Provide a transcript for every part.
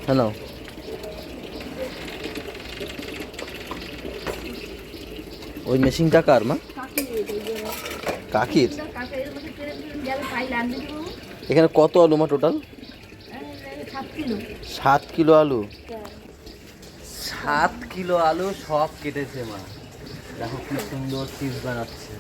Hello, ওই মেশিনটা কার মা? কাকির। এখানে কত আলু মা টোটাল? 7 কিলো আলু। 7 কিলো আলু সব কেটেছে মা। দেখো কি সুন্দর চিপস বানাচ্ছে।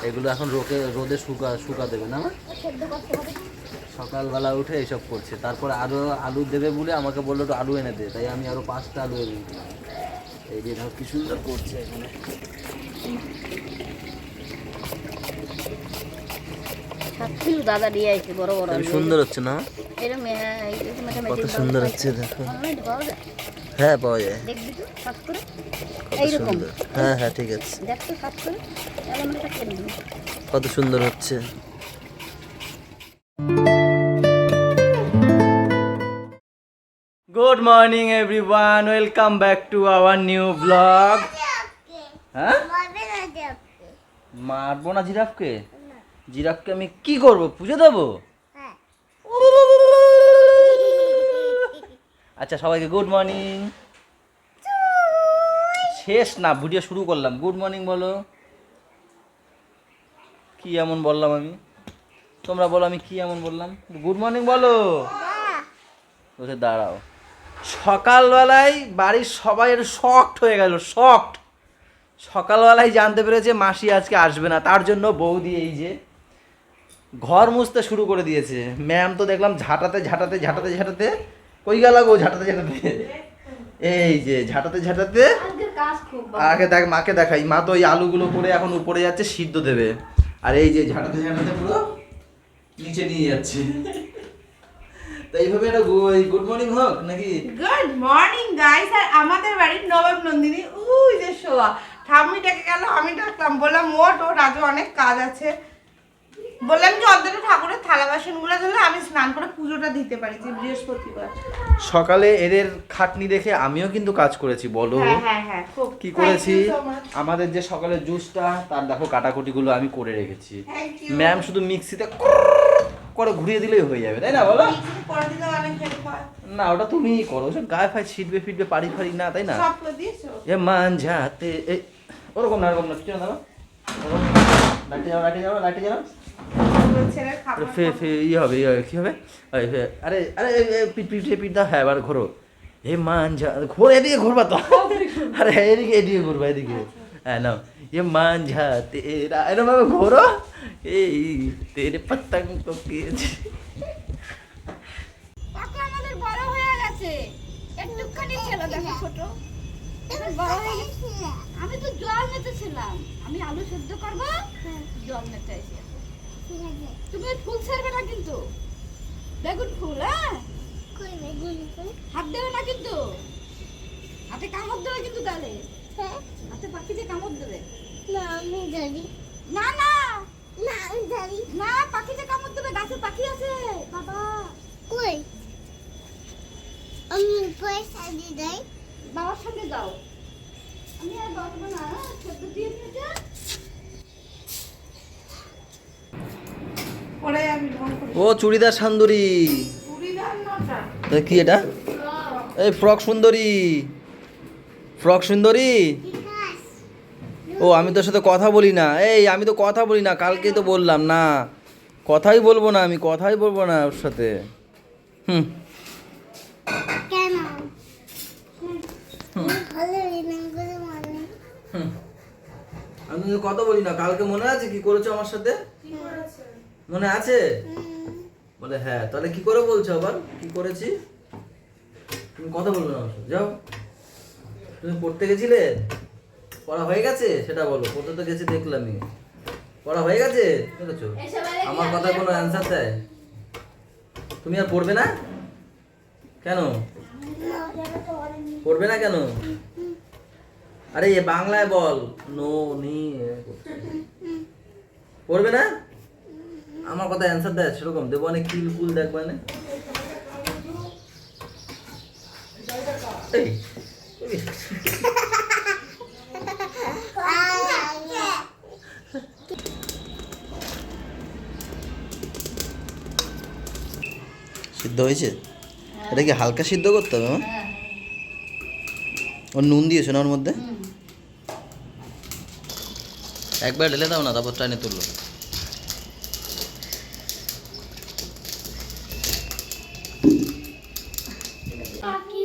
এগুলো এখন রোদে শুকা দেবে না মা? সকালবেলা উঠে এইসব করছে। তারপর আরও আলু দেবে বলে আমাকে বললো একটু আলু এনে দে, তাই আমি আরও 5টা আলু এনে দিলাম। এই যে দেখো কি সুন্দর করছে এখানে। দাদা দিয়ে আইছে বড় বড়। সুন্দর হচ্ছে না? কত সুন্দর হচ্ছে দেখো। হ্যাঁ পাওয়া যায়। দেখবি তো কাজ করে এইরকম। হ্যাঁ হ্যাঁ ঠিক আছে। দেখ তো কাজ করে তাহলে আমরা করে দেব। কত সুন্দর হচ্ছে। Good morning everyone, welcome back to our new blog. হ্যাঁ মারবো না জিরাফকে? জিরাফকে আমি কি করব, পুজো দেবো? আচ্ছা সবাইকে গুড মর্নিং। শেষ না, ভিডিও শুরু করলাম। গুড মর্নিং বলো। কি এমন বললাম আমি? তোমরা বলো আমি কি এমন বললাম? গুড মর্নিং বলো। বলছে দাঁড়াও। সকালবেলায় বাড়ির সবাই একটু শকড হয়ে গেল, শকড। সকালবেলায় জানতে পেরেছে মাসি আজকে আসবে না, তার জন্য বৌদি এই যে ঘর মুছতে শুরু করে দিয়েছে। ম্যাম তো দেখলাম ঝাঁটাতে ঝাঁটাতে ঝাঁটাতে ঝাঁটাতে কই গেল গো, ঝাঁটাতে ঝাঁটাতে এই যে ঝাঁটাতে ঝাঁটাতে। আগে দেখ মাকে দেখাই, মা তো ওই আলুগুলো করে এখন উপরে যাচ্ছে সিদ্ধ দেবে, আর এই যে ঝাঁটাতে ঝাঁটাতে পুরো নিচে নিয়ে যাচ্ছে। তো এইভাবে একটা গুড মর্নিং হোক নাকি? Good morning guys. আর আমাদের বাড়ির নবাব নন্দিনী ওই যে শোয়া, ঠাম্মি ডেকে গেল, আমি ডাকলাম, বললাম মোট ওর আজ অনেক কাজ আছে। বললাম যে অন্তত ঠাকুরের থালা বাসনগুলো ধরলে আমি স্নান করে পুজোটা দিতে পারি, যে বৃহস্পতিবার সকালে এদের খাটনি দেখে আমিও কিন্তু কাজ করেছি। বলো হ্যাঁ কি করেছি? আমাদের যে সকালের জুসটা, তার দেখো কাটাকুটিগুলো আমি করে রেখেছি। ম্যাম শুধু মিক্সিতে করে ঘুরিয়ে দিলেই হয়ে যাবে, তাই না বলো? না ওটা তুমিই করো, ওসব গায়ে ফায় ছিটবে ফিটবে পাড়ি ফাড়ি না, তাই না? এ মান যাতে ওরকম না, ওরকম না, কিছু না। লাইটে যাও ইয়ে হবে কি হবে? আরে আরে পিঠ দাও। হ্যাঁ এবার ঘোরো। হে মান যা ঘোর, এদিকে ঘুরবা তো। আরে এদিকে ঘুরবা, এদিকে। হ্যাঁ নাও। ये मांझा तेरा এরকম ভাবে ঘোরো। এই তেরে পতঙ্গ কো কেছে। কাকা আমাদের বড় হয়ে গেছে, একটুখানি ছিল দেখো ছোট, এখন বড় হয়ে গেছে। আমি তো জল মেতেছিলাম, আমি আলু সেদ্ধ করব, জল মেটাইছি। তুমি ফুল ছাড়বে না কিন্তু, বেগুন ফুল। হ্যাঁ কই বেগুন ফুল? হাত দেবে না কিন্তু, হাতে কামড় দেবে কিন্তু গালে। হ্যাঁ হাতে পাখিতে কামড় দেবে না। আমি জানি না। না না আমি জানি না, পাখিতে কামড় দেবে। গাছে পাখি আছে বাবা। কই? আমি পয়সা দিয়ে দেই, বাবার সঙ্গে যাও। আমি আর বলবো না, সেদ্ধ দিয়ে নিয়ে। ও চুড়িদার সুন্দরী। কি এটা? এই ফ্রক সুন্দরী, ফ্রক সুন্দরী। ও আমি তোর সাথে কথা বলি না। এই আমি তো কথা বলি না, কালকেই তো বললাম না কথাই বলবো না, আমি কথাই বলবো না ওর সাথে। হুম কেন? আমি তো কথা বলি না। কালকে মনে আছে কি করেছো আমার সাথে? মনে আছে? বলে হ্যাঁ, তাহলে কি করে বলছো আবার কি করেছি? তুমি কথা বলবে না আমার সাথে, যাও। তুমি পড়তে গেছিলে, পড়া হয়ে গেছে সেটা বলো। পড়তে তো গেছি দেখলামই, পড়া হয়ে গেছে দেখেছো? আমার কথা কোনো অ্যান্সার দেয়? তুমি আর পড়বে না কেন? পড়বে না কেন? আরে এ বাংলায় বল। নো নি পড়বে না? আমার কথা অ্যান্সার দেয় সেরকম দেবো, অনেক কিল কুল দেখবে না। এই সিদ্ধ হয়েছে? এটা কি হালকা সিদ্ধ করতে হবে? হ্যাঁ ওর নুন দিয়েছো না ওর মধ্যে? হুম। একবার ঢেলে দাও না, তারপর টাইনে তুললো।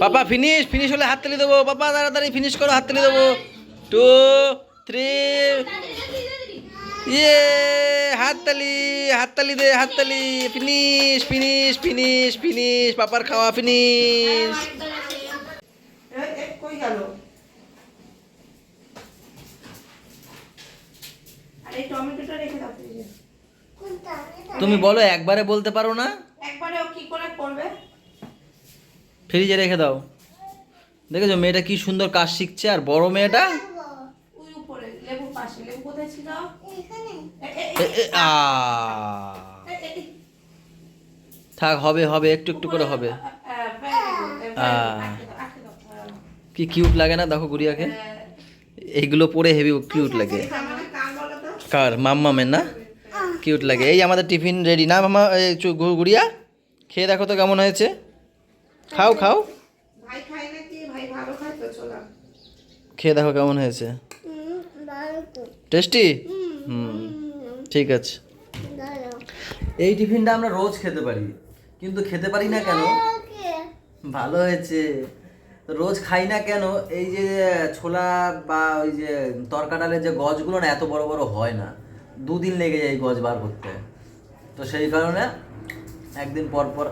পাপা ফিনিশ, ফিনিশ হলে হাততালি দেবো। পাপা তাড়াতাড়ি ফিনিশ করো, হাততালি দেবো। 2 3 ইয়ে, হাততালি, হাততালি দে, হাততালি। ফিনিশ ফিনিশ ফিনিশ ফিনিশ, পাপার খাওয়া ফিনিশ। কই গেল? আর এই টমেটোটা রেখে দাও ফ্রিজে। তুমি বলো, একবারে বলতে পারো না? একবারে ও কি করে করবে? ফ্রিজে রেখে দাও। দেখেছো মেয়েটা কি সুন্দর কাজ শিখছে, আর বড় মেয়েটা ওই উপরে লেবুর পাশে। লেবু কোথায় ছিল? আ থাক, হবে হবে, একটু একটু করে হবে। কি কিউট লাগে না, দেখো গুড়িয়াকে। এইগুলো পরে হেভি কিউট লাগে। কার? মাম্মামের না? কিউট লাগে। এই আমাদের টিফিন রেডি না মামা? এই গুড়িয়া খেয়ে দেখো তো কেমন হয়েছে। খাও খাও, ভাই খায় নাকি? ভাই ভালো খায় তো, চলো। খেয়ে দেখো কেমন হয়েছে। টেস্টি? হুম, ঠিক আছে। এই টিফিনটা আমরা রোজ খেতে পারি, কিন্তু খেতে পারি না কেন? ভালো হয়েছে। তো রোজ খাই না কেন? এই যে ছোলা বা ওই যে তরকা ডালের যে গজগুলো না, এত বড় বড় হয় না, 2 দিন লেগে যায় এই গজ বার করতে। তো সেই কারণে একদিন পর পর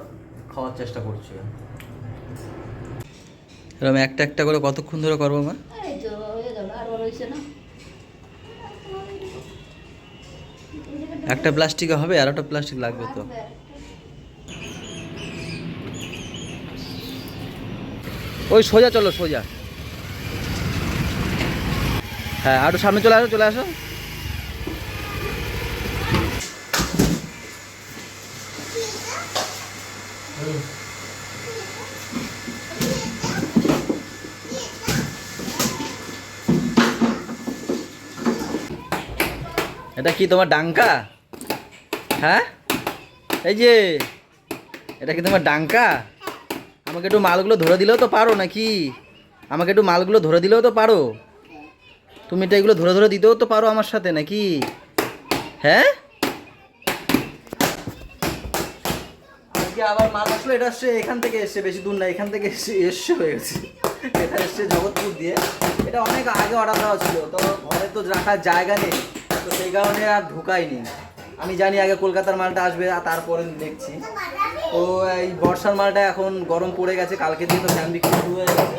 খাওয়ার চেষ্টা করছি। এরকম একটা একটা করে কতক্ষণ ধরে করবো মা? এই তো হয়ে গেল, আর বড় হয়েছে না। একটা প্লাস্টিকে হবে, আর একটা প্লাস্টিক লাগবে তো। ওই সোজা চলো, সোজা। হ্যাঁ, আরো সামনে চলে আসো, চলে আসো। এটা কি তোমার ডাঙ্কা? হ্যাঁ, এই যে এটা কি তোমার ডাঙ্কা? আমাকে একটু মালগুলো ধরে দিলেও তো পারো নাকি? আমাকে একটু মালগুলো ধরে দিলেও তো পারো। তুমি এটা এগুলো ধরে ধরে দিতেও তো পারো আমার সাথে নাকি? হ্যাঁ, আবার মাল আসলো। এটা আসছে এখান থেকে, এসছে বেশি দূর না, এখান থেকে এসছে হয়ে গেছে। এটা এসছে জগৎপুর দিয়ে। এটা অনেক আগে অর্ডার দেওয়া ছিল, তো ঘরে তো রাখার জায়গা নেই, তো সেই কারণে আর ঢুকাইনি। আমি জানি আগে কলকাতার মালটা আসবে, আর তারপরে দেখছি। তো এই বর্ষার মালটা এখন গরম পড়ে গেছে, কালকে দিয়ে তো ফ্যান বিক্রি শুরু হয়ে গেছে।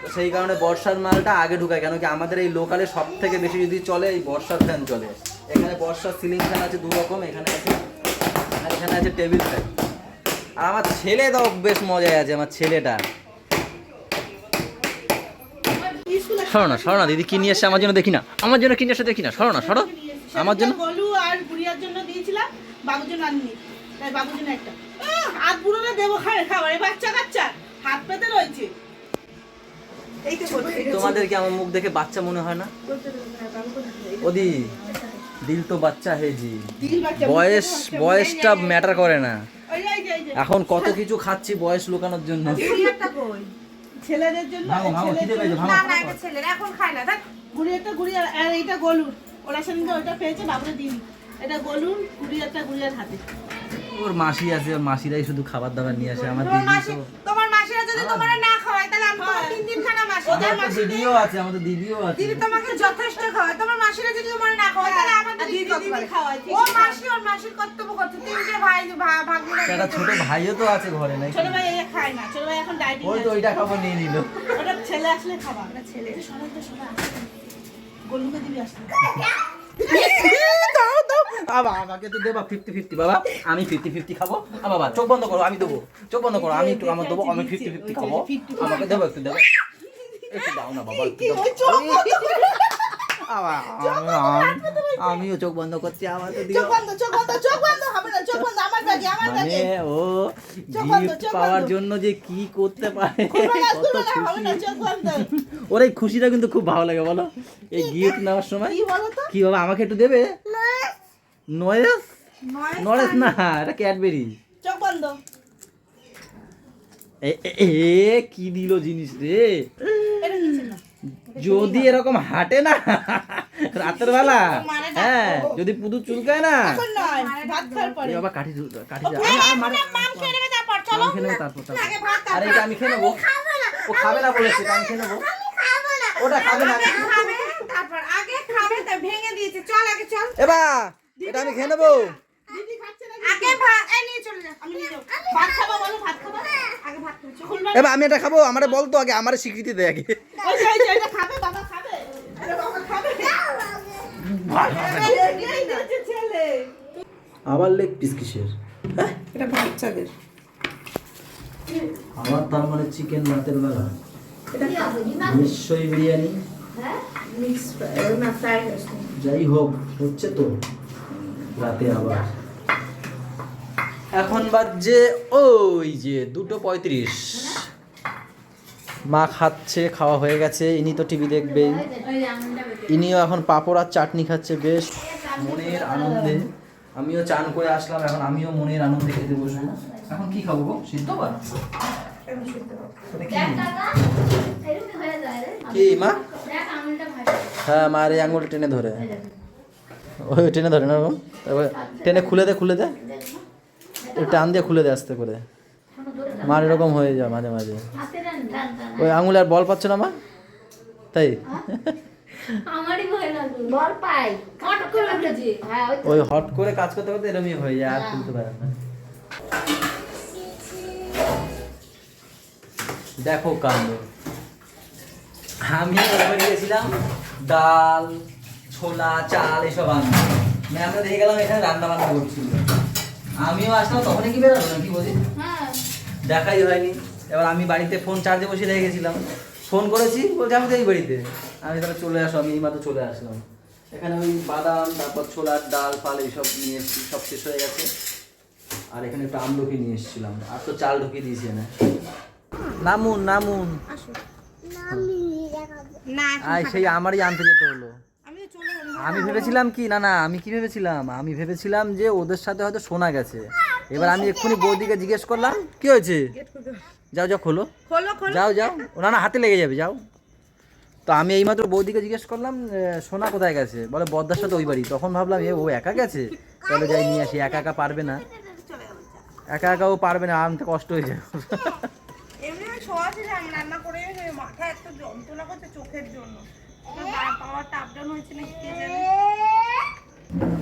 তো সেই কারণে বর্ষার মালটা আগে ঢুকায়, কেন কি আমাদের এই লোকালে সব থেকে বেশি যদি চলে এই বর্ষার ফ্যান চলে। এখানে বর্ষার সিলিং ফ্যান আছে 2 রকম, এখানে আছে, আর এখানে আছে টেবিল ফ্যান। আর আমার ছেলে তো বেশ মজায় আছে, আমার ছেলেটা। সরো না, সরো না দিদি, কি নিয়ে এসছে আমার জন্য দেখি না, আমার জন্য কি নিয়ে এসে দেখি না। সরো না, সরো। আমার জন্য গলু আর গুড়িয়ার জন্য দিয়েছিলাম, বাবুর জন্য আনিনি, তাই বাবুর জন্য একটা। হাত বুড়োলে দেবো খাবার, এই বাচ্চা কাচ্চা হাত পেতে রয়েছে। এই তো তোমাদের কি আমার মুখ দেখে বাচ্চা মনে হয় না? ওদি দিল তো বাচ্চা হে জি। বয়সটা ম্যাটার করে না। এখন কত কিছু খাচ্ছি বয়স লুকানোর জন্য। ছেলেদের জন্য না না, এটা ছেলের এখন খায় না। দেখ গুড়িয়ার আর এইটা গলুর, ওরা সেদিনকে ওইটা পেয়েছে, বাবুরে দিন। এটা গলুর, গুড়িয়ার হাতে। ওর মাসি আছে, ওর মাসিরাই শুধু খাবার দাবার নিয়ে আসে। আমার দিদি তো, তোমার মাসিরা যদি তোমার না খাওয়ায়, তাহলে আমি তোমার 3 দিন খানা মাসি। ওদের দিদিও আছে, আমাদের দিদিও আছে। দিদি তোমাকে যথেষ্ট খাওয়ায়। তোমার মাসিরা যদি তোমার না খাওয়ায়, তাহলে আমাদের দিদি খাওয়ায়। ও মাসি ওর মাসির কর্তব্য করছে। 3টে ভাই ভাগ্নিরা। একটা ছোট ভাইও তো আছে ঘরে নাকি? ছোট ভাই এই খায় না, ছোট ভাই এখন ডায়েটিং। ওই তো ওইটা খাবার নিয়ে নিল। ওটা ছেলে আসলে খাবার, ওটা ছেলে। সবাই গলুকে দিবি আসলে। আমাকে তো দেবা 50-50 বাবা, আমি 50-50 খাবো। বাবা চোখ বন্ধ করো, আমি দেবো। চোখ বন্ধ করো, আমি একটু আমার দেবো, আমি 50-50 খাবো। আমাকে দেবো, একটু দেবো, একটু দাও না বাবা, একটু দাও। আমিও চোখ বন্ধ করছি, আমার তো দিও। মানে ও গিফট পাওয়ার জন্য যে কি করতে পারে, কত খুশি। ওর এই খুশিটা কিন্তু খুব ভালো লাগে, বলো। এই গিফট নেওয়ার সময় কি বাবা আমাকে একটু দেবে? নয়েস না, এটা ক্যাডবেরি। চোখ বন্ধ। কি দিল জিনিস রে, এটা নিচে না যদি এরকম হাঁটে না রাতের বেলা, হ্যাঁ যদি পুদু চুলকায় না, এখন নয় ভাত খাওয়ার পরে বাবা কাঠি কাঠি মাম খেয়ে নেবে তারপর চলো তারপর আগে ভাত আরে এটা আমি খেয়ে নেবো, ও খাবে না বলেছে, আমি খেয়ে নেবো, ওটা খাবে না, খাবে তারপর আগে খাবে তা ভেঙে দিয়েছে চল আগে চল এবার এটা আমি খেয়ে নেবো। দিদি খাচ্ছে না আগে ভাত এই নিয়ে চলে যা আমি নিয়ে যাবো ভাত খাবো বলো ভাত খাবো আগে ভাত খাবো খুলবা এবার আমি এটা খাবো, আমারে বল তো আগে, আমার স্বীকৃতি দে আগে। ওই যে এটা খাবে বাবা খাবে আরে বাবা খাবে এই দিচ্ছে ছেলে আবার লেগ পিস কিসের? এটা বাচ্চাদের আমার তার মানে চিকেন রাতের বেলা, নিশ্চয়ই বিরিয়ানি, মিক্স ফ্রাই না ফ্রাই রাইস যাই হোক হচ্ছে তো রাতে আবার। এখন বাজছে ওই যে 2:35, মা খাচ্ছে, খাওয়া হয়ে গেছে, ইনি তো টিভি দেখবেই, ইনিও এখন পাঁপড় আর চাটনি খাচ্ছে বেশ মনের আনন্দে। আমিও চান করে আসলাম, এখন আমিও মনের আনন্দে খেতে বসবো। এখন কি খাবো গো? সিদ্ধ ভাত? এটা কি মা? হ্যাঁ মার এই আঙুল টেনে ধরে, ওই টেনে ধরে না ওরকম, তারপরে টেনে খুলে দে, টান দিয়ে খুলে দে আস্তে করে, মার এরকম হয়ে যায় মাঝে মাঝে, ওই আঙুলে আর বল পাচ্ছ না মা, তাই আমারই ভয় লাগে বল পাই হট করে উঠেছি হ্যাঁ ওই হট করে কাজ করতে করতে এরমই হয়ে যায়, আর খুলতে পারে না। দেখো কাণ্ড, আমি ওখানে গেছিলাম ডাল ছোলা চাল এসব আনতে, আমরা দেখে গেলাম এখানে রান্না বান্না করছিল, আমিও আসলাম তখনই কি বেরোলো না কি বলি, হ্যাঁ দেখাই হয়নি। এবার আমি বাড়িতে ফোন চার্জে বসে রেখে গেছিলাম, ফোন করেছি বলছে আমি তো এই বাড়িতে, আমি তাহলে চলে আসো, আমি এইমাত্র চলে আসলাম। এখানে ওই বাদাম তারপর ছোলার ডাল ফাল এইসব নিয়ে এসেছি, সব শেষ হয়ে গেছে। আর এখানে একটু আমলকি নিয়ে এসেছিলাম, আর তো চাল ঢুকিয়ে দিয়েছি না। নামুন নামুন, না আয় সেই আমারই আনতে যেতে হলো। আমি চলে যাবো আমি ভেবেছিলাম কি না আমি কি ভেবেছিলাম, আমি ভেবেছিলাম যে ওদের সাথে হয়তো শোনা গেছে। এবার আমি এক্ষুনি বৌদিকে জিজ্ঞেস করলাম কি হয়েছে, যাও যাও খোলো, খোলো খোলো যাও যাও, না হাতে লেগে যাবে, যাও। তো আমি এইমাত্র বৌদিকে জিজ্ঞেস করলাম সোনা কোথায় গেছে, বলে বদ্দার সাথে ওই বাড়ি। তখন ভাবলাম ও একা গেছে, তাহলে যাই নিয়ে আসি, একা একা পারবে না, একা একা ও পারবে না, আনতে কষ্ট হয়ে যাবে। এমনি আমি শোয়া ছিলাম রান্না করে মাথা এত যন্ত্রণা করছে চোখের জন্য, পাওয়ারটা আপ ডাউন হয়েছে নাকি কে জানে।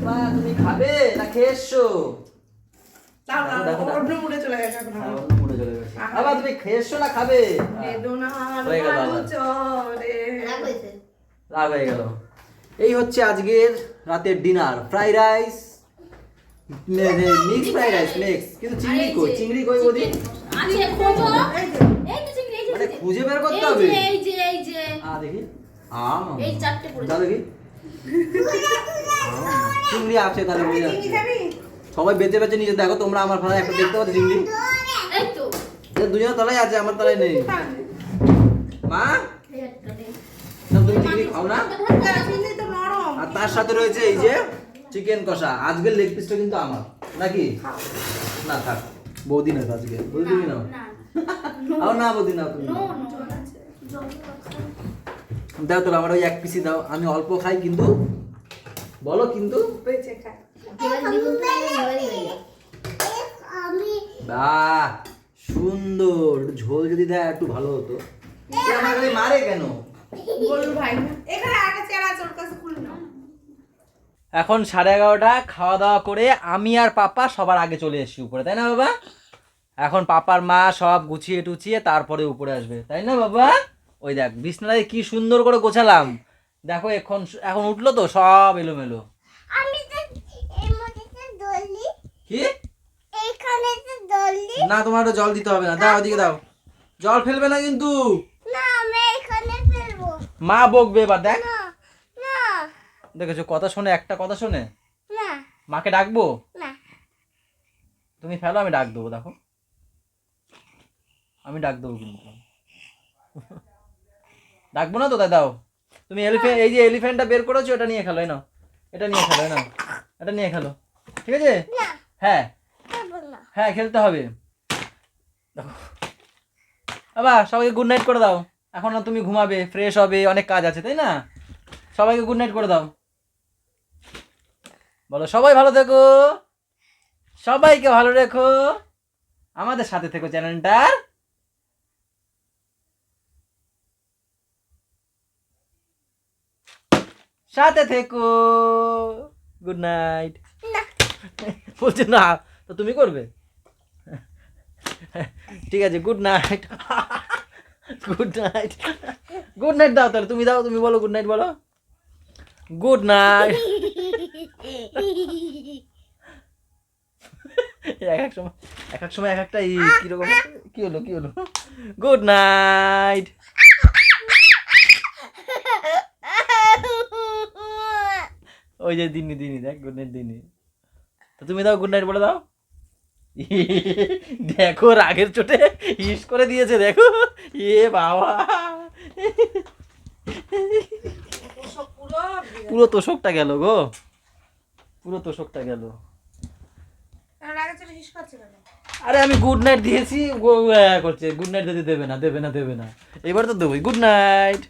মা তুমি খাবে না খেয়ে এসছো? তাও দেখো, দেখো, দেখো। অন্য মুড়ে চলে গেছে এখন হ্যাঁ, অন্য মুডে চলে গেছে। আবার তুমি খেয়ে এসছো না খাবে? বেদনার হয়ে গেল আলো আবার। চলে। রাগ হয়ে গেল। এই হচ্ছে আজকের রাতের dinner, fried rice, mix fried rice mix, কিন্তু চিংড়ি কই বৌদি? আছে খোঁজো এই তো চিংড়ি এই যে মানে খুঁজে বের করতে হবে। এই যে দেখি এই চারটে পড়ে দাও দেখি, চিংড়ি আছে তাহলে বুঝে চিংড়ি যাচ্ছে। খাবি? সবাই বেঁচে বেঁচে নিচে দেখো, তোমরা আমার ভাড়া একটা দেখতে পাচ্ছ চিংড়ি, এই তো দুজনের তলায় আছে, আমার তলায় নেই। মা এই একটা দে না, তুমি চিংড়ি খাও না? চিংড়ি তো নরম। আর তার সাথে রয়েছে এই যে চিকেন কষা, আজকের লেগ পিসটা কিন্তু আমার নাকি, না থাক বৌদি না আজকে, বৌদি তুমি নাও, না আর না বৌদি নাও তুমি, নো দাও তোলা আমার ওই এক পিসি দাও, আমি অল্প খাই কিন্তু, বলো কিন্তু, বেঁচে খায়। বাহ সুন্দর, ঝোল যদি দেয় একটু ভালো হতো। এ আমার খালি মারে কেন? বলু ভাই না এখানে আরেকটা চেয়ার আছে ওর কাছে খুলে নাও। এখন 11:30, খাওয়া দাওয়া করে আমি আর পাপা সবার আগে চলে এসেছি উপরে, তাই না বাবা? এখন পাপার মা সব গুছিয়ে টুচিয়ে তারপরে উপরে আসবে, তাই না বাবা? ওই দেখ বিছনাটায় কি সুন্দর করে গোছালাম, দেখো এখন উঠলো তো সব এলোমেলো। কি না তোমার ওটা জল দিতে হবে না, দাও ওদিকে দাও, জল ফেলবে না কিন্তু, মা বকবে এবার। দেখ দেখেছো কথা শোনে, একটা কথা শোনে, মাকে ডাকবো, তুমি ফেলো আমি ডাক দেবো, দেখো আমি ডাক দেবো কিন্তু, ডাকবো না তো, তাই দাও তুমি এই যে এলিফ্যান্টটা বের করেছো, এটা নিয়ে খেলো, নাও এটা নিয়ে খেলো, নাও এটা নিয়ে খেলো, ঠিক আছে? হ্যাঁ হ্যাঁ খেলতে হবে, দেখো বাবা সবাইকে গুড নাইট করে দাও, এখন না তুমি ঘুমাবে, ফ্রেশ হবে, অনেক কাজ আছে তাই না? সবাইকে গুড নাইট করে দাও, বলো সবাই ভালো থেকো, সবাইকে ভালো রেখো, আমাদের সাথে থেকো চ্যানেলটার সাথে থেকো। Good night. বলছে না তো তুমি করবে? ঠিক আছে, good night. Good night, good night দাও তাহলে, তুমি দাও, তুমি বলো গুড নাইট বলো, গুড নাইট। এক এক সময় এক একটা কিরকম, কি হলো কি হলো? Good night. ওই যে দিনি দিনি দেখ, গুড নাইট দিনি, তো তুমি দাও গুড নাইট বলে দাও। দেখো রাগের চোটে ইস করে দিয়েছে, দেখো এ বাবা, পুরো তোষকটা গেল গো, পুরো তোষকটা গেল। আরে আমি গুড নাইট দিয়েছি, করছে গুড নাইট যদি দেবে না দেবে না দেবে না, এবার তো দেবোই। Good night.